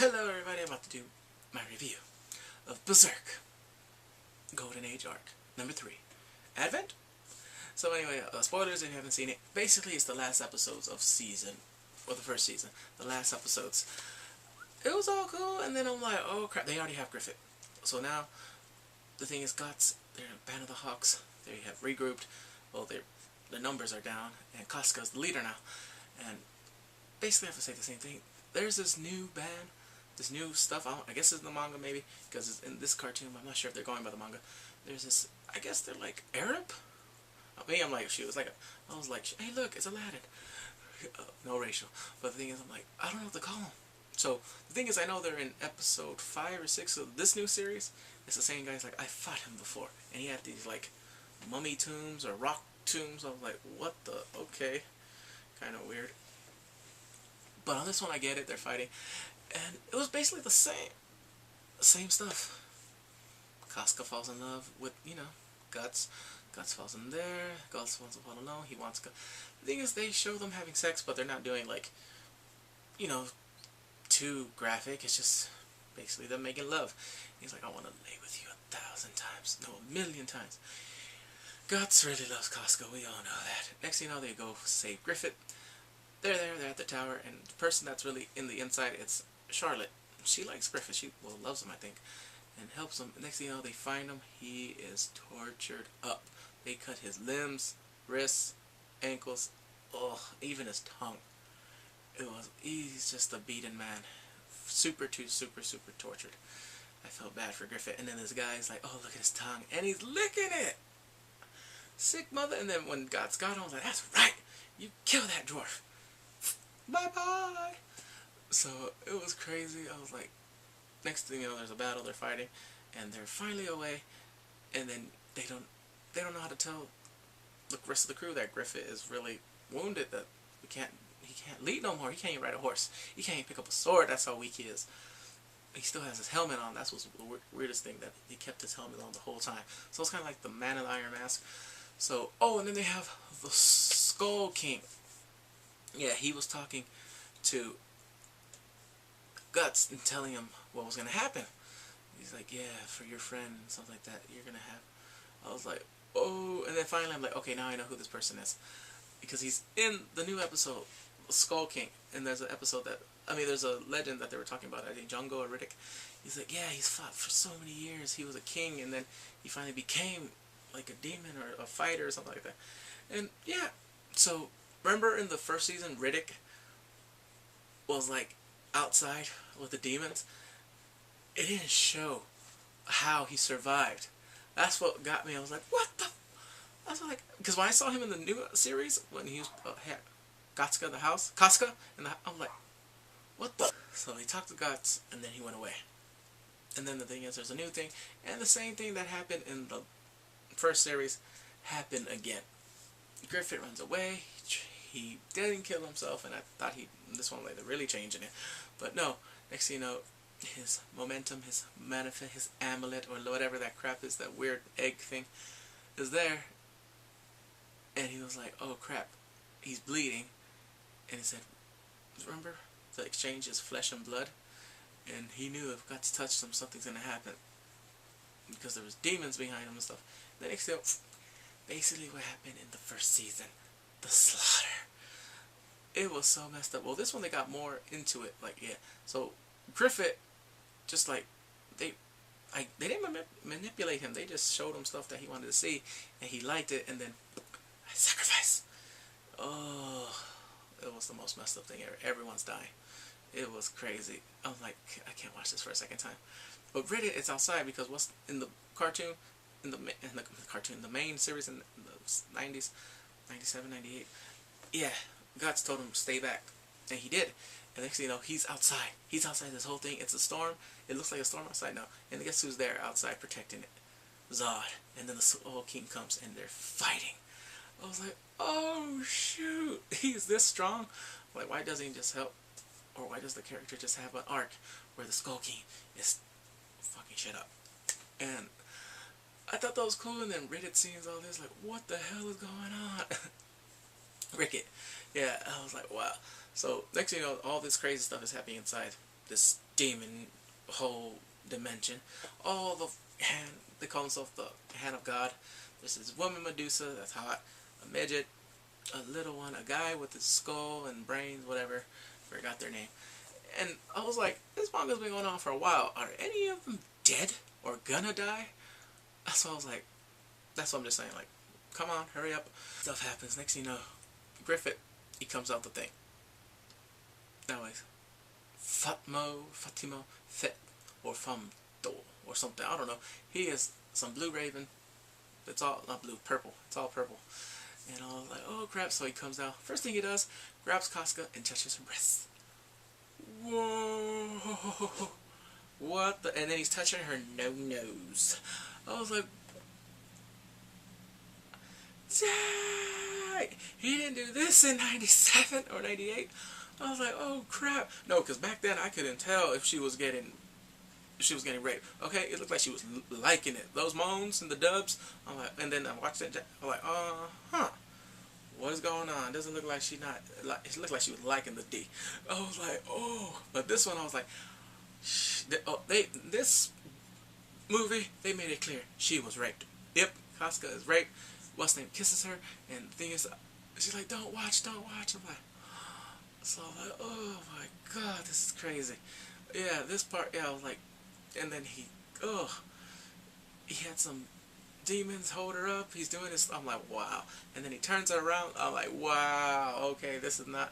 Hello everybody, I'm about to do my review of Berserk Golden Age Arc number 3, Advent. So anyway, spoilers if you haven't seen it. Basically it's the last episodes of the first season. The last episodes. It was all cool, and then I'm like, oh crap, they already have Griffith. So now, the thing is, they're a band of the Hawks. They have regrouped. Well, their numbers are down, and Casca's the leader now. And basically I have to say the same thing. There's this new band, this new stuff. I guess it's in the manga maybe, because it's in this cartoon. I'm not sure if they're going by the manga. There's this, I guess they're like Arab. I'm like, I was like, hey look, it's Aladdin. No racial. But the thing is, I'm like, I don't know what to call them. So the thing is, I know they're in episode 5 or 6 of this new series. It's the same guy's like, I fought him before, and he had these like mummy tombs or rock tombs. I was like, what the? Okay, kind of weird. But on this one, I get it. They're fighting, and it was basically the same stuff. Casca falls in love with, Guts. Guts falls in there. Guts wants to fall alone. He wants to. The thing is, they show them having sex, but they're not doing like, too graphic. It's just basically them making love. He's like, I want to lay with you 1,000 times, no, 1,000,000 times. Guts really loves Casca. We all know that. Next thing you know, they go save Griffith. They're at the tower, and the person that's really in the inside, it's Charlotte. She likes Griffith. She loves him, I think, and helps him. Next thing you know, they find him. He is tortured up. They cut his wrists, ankles, even his tongue. He's just a beaten man. Super tortured. I felt bad for Griffith. And then this guy's like, oh, look at his tongue. And he's licking it. Sick mother. And then when Guts got him, I was like, that's right. You kill that dwarf. Bye-bye. So it was crazy. I was like, next thing you know, there's a battle. They're fighting. And they're finally away. And then they don't know how to tell the rest of the crew that Griffith is really wounded, that he can't lead no more. He can't even ride a horse. He can't even pick up a sword. That's how weak he is. He still has his helmet on. That's what's the weirdest thing, that he kept his helmet on the whole time. So it's kind of like the Man in the Iron Mask. So, and then they have the Skull King. Yeah, he was talking to Guts and telling him what was going to happen. He's like, yeah, for your friend and something like that, you're going to have... I was like, oh, and then finally I'm like, okay, now I know who this person is. Because he's in the new episode, Skull King, and there's an episode that, there's a legend that they were talking about, I think Jungo or Riddick. He's like, yeah, he's fought for so many years, he was a king, and then he finally became like a demon or a fighter or something like that. And yeah, so remember in the first season, Riddick was like outside with the demons? It didn't show how he survived. That's what got me. I was like, what the? I was like, because when I saw him in the new series, when he was had Casca in the house, I'm like, what the? So he talked to Guts, and then he went away. And then the thing is, there's a new thing, and the same thing that happened in the first series happened again. Griffith runs away. He didn't kill himself, and I thought this one they're really changing it, but no. Next thing you know, his momentum, his manifest, his amulet, or whatever that crap is, that weird egg thing, is there. And he was like, oh crap, he's bleeding. And he said, remember, the exchange is flesh and blood? And he knew if Guts touched him, something's going to happen. Because there was demons behind him and stuff. The next thing, basically what happened in the first season, the slaughter. It was so messed up. Well, this one they got more into it. Like, yeah. So, Griffith, just like, they didn't manipulate him. They just showed him stuff that he wanted to see. And he liked it, and then... sacrifice. Oh, it was the most messed up thing ever. Everyone's dying. It was crazy. I'm like, I can't watch this for a second time. But Reddit is outside because what's in the cartoon, the main series in the 90s, 97, 98. Yeah, Guts told him stay back, and he did. And next thing you know, he's outside. He's outside this whole thing. It's a storm. It looks like a storm outside now. And guess who's there outside protecting it? Zod. And then the Skull King comes, and they're fighting. I was like, oh shoot, he's this strong? Like, why doesn't he just help? Or why does the character just have an arc where the Skull King is fucking shit up? And I thought that was cool, and then Reddit sees all this, like, what the hell is going on? Ricket. Yeah, I was like, wow. So, next thing you know, all this crazy stuff is happening inside this demon whole dimension. All the hand, they call themselves the hand of God. There's this woman Medusa that's hot, a midget, a little one, a guy with a skull and brains, whatever. Forgot their name. And I was like, this manga's been going on for a while. Are any of them dead or gonna die? So I was like, that's what I'm just saying. Like, come on, hurry up. Stuff happens. Next thing you know, Griffith, he comes out the thing. That was Fatimo, Fet, or Famdo, or something. I don't know. He is some blue raven. It's all, not blue, purple. It's all purple. And I was like, oh crap. So he comes out. First thing he does, grabs Casca and touches her breast. Whoa. What the? And then he's touching her nose. I was like, dang! He didn't do this in 97 or 98. I was like, oh crap. No, because back then I couldn't tell if she was getting raped. Okay, it looked like she was liking it. Those moans and the dubs. I'm like, and then I watched it. I'm like, huh. What is going on? Doesn't look like she not. It looked like she was liking the D. I was like, oh. But this one, I was like, this movie, they made it clear she was raped. Yep, Casca is raped. What's name kisses her, and the thing is, she's like, don't watch. I'm like, so I'm like, oh my god, this is crazy. Yeah, this part, yeah, I was like, and then he had some demons hold her up. He's doing this. I'm like, wow. And then he turns her around. I'm like, wow. Okay, this is not.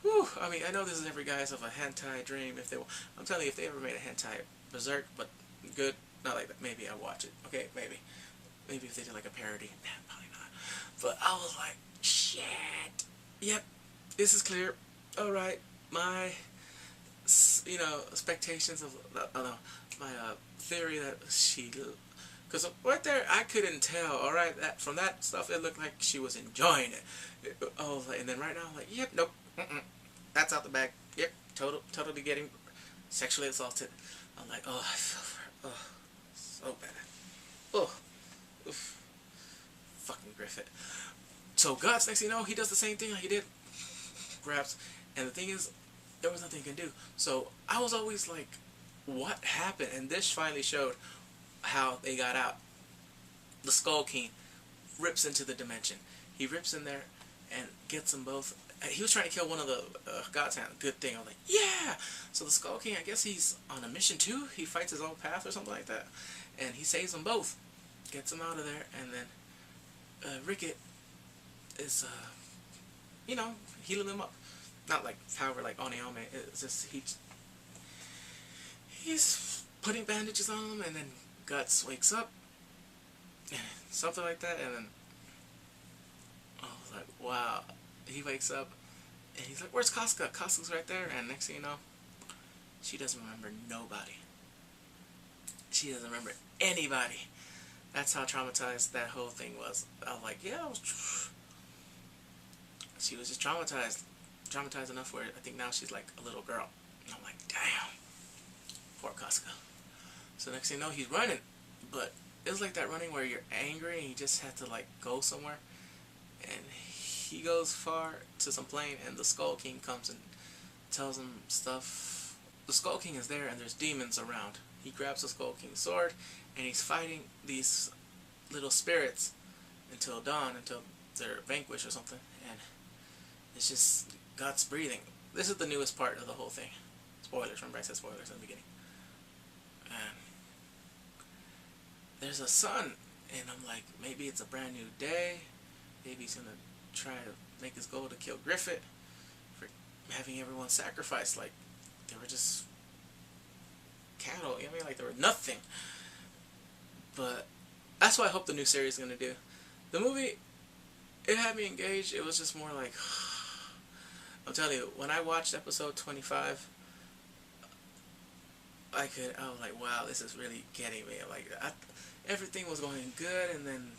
Whew. I mean, I know this is every guy's of a hentai dream. I'm telling you, if they ever made a hentai Berserk, but good, not like that. Maybe I'll watch it. Okay, maybe if they did like a parody. Nah, probably not. But I was like, shit. Yep, this is clear. All right, my expectations of my theory that she. Because right there, I couldn't tell. All right, from that stuff, it looked like she was enjoying it. I was like, and then right now, I'm like, yep, nope, that's out the bag. Yep, totally getting sexually assaulted. I'm like, oh, I feel for her. Oh, so bad. Oh, oof. Fucking Griffith. So Guts, next thing you know, he does the same thing like he did. Grabs, and the thing is, there was nothing he can do. So I was always like, what happened? And this finally showed how they got out. The Skull King rips into the dimension. He rips in there and gets them both. He was trying to kill one of the God's hand. Good thing. I was like, yeah! So the Skull King, I guess he's on a mission too. He fights his own path or something like that. And he saves them both. Gets them out of there. And then Ricket is, healing them up. Not like however like Oniyame. It's just he's putting bandages on them, and then Guts wakes up, something like that, and then I was like, wow. He wakes up, and he's like, where's Casca? Casca's right there, and next thing you know, she doesn't remember nobody. She doesn't remember anybody. That's how traumatized that whole thing was. I was like, yeah, she was just traumatized enough where I think now she's like a little girl. And I'm like, damn, poor Casca. So next thing you know, he's running, but it was like that running where you're angry and you just have to like go somewhere, and he goes far to some plane, and the Skull King comes and tells him stuff. The Skull King is there, and there's demons around. He grabs the Skull King's sword, and he's fighting these little spirits until dawn, until they're vanquished or something, and it's just God's breathing. This is the newest part of the whole thing. Spoilers, remember I said spoilers in the beginning. And there's a sun, and I'm like, maybe it's a brand new day. Maybe he's gonna try to make his goal to kill Griffith for having everyone sacrificed. Like they were just cattle. You know what I mean? Like they were nothing. But that's what I hope the new series is gonna do. The movie, it had me engaged. It was just more like, I'm telling you, when I watched episode 25. I was like, wow, this is really getting me. Like, everything was going good, and then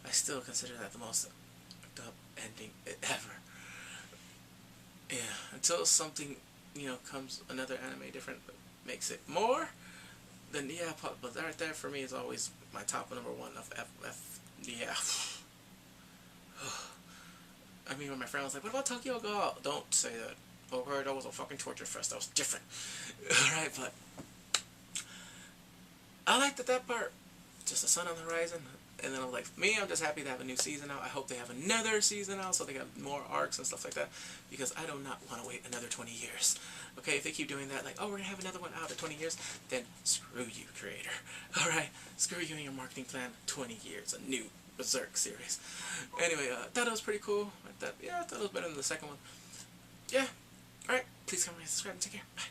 I still consider that the most fucked up ending ever. Yeah, until something, comes, another anime different, makes it more, then yeah, but right there for me is always my top number one of yeah. I mean, when my friend was like, what about Tokyo Ghoul? Don't say that. Okay, that was a fucking torture fest. That was different. Alright, but I liked that part. Just the sun on the horizon. And then I'm like, me, I'm just happy to have a new season out. I hope they have another season out so they have more arcs and stuff like that. Because I do not want to wait another 20 years. Okay, if they keep doing that, like, oh, we're going to have another one out in 20 years, then screw you, creator. Alright, screw you and your marketing plan. 20 years, a new Berserk series. Anyway, I thought it was pretty cool. I thought it was better than the second one. Yeah. Alright, please comment, subscribe, and take care. Bye.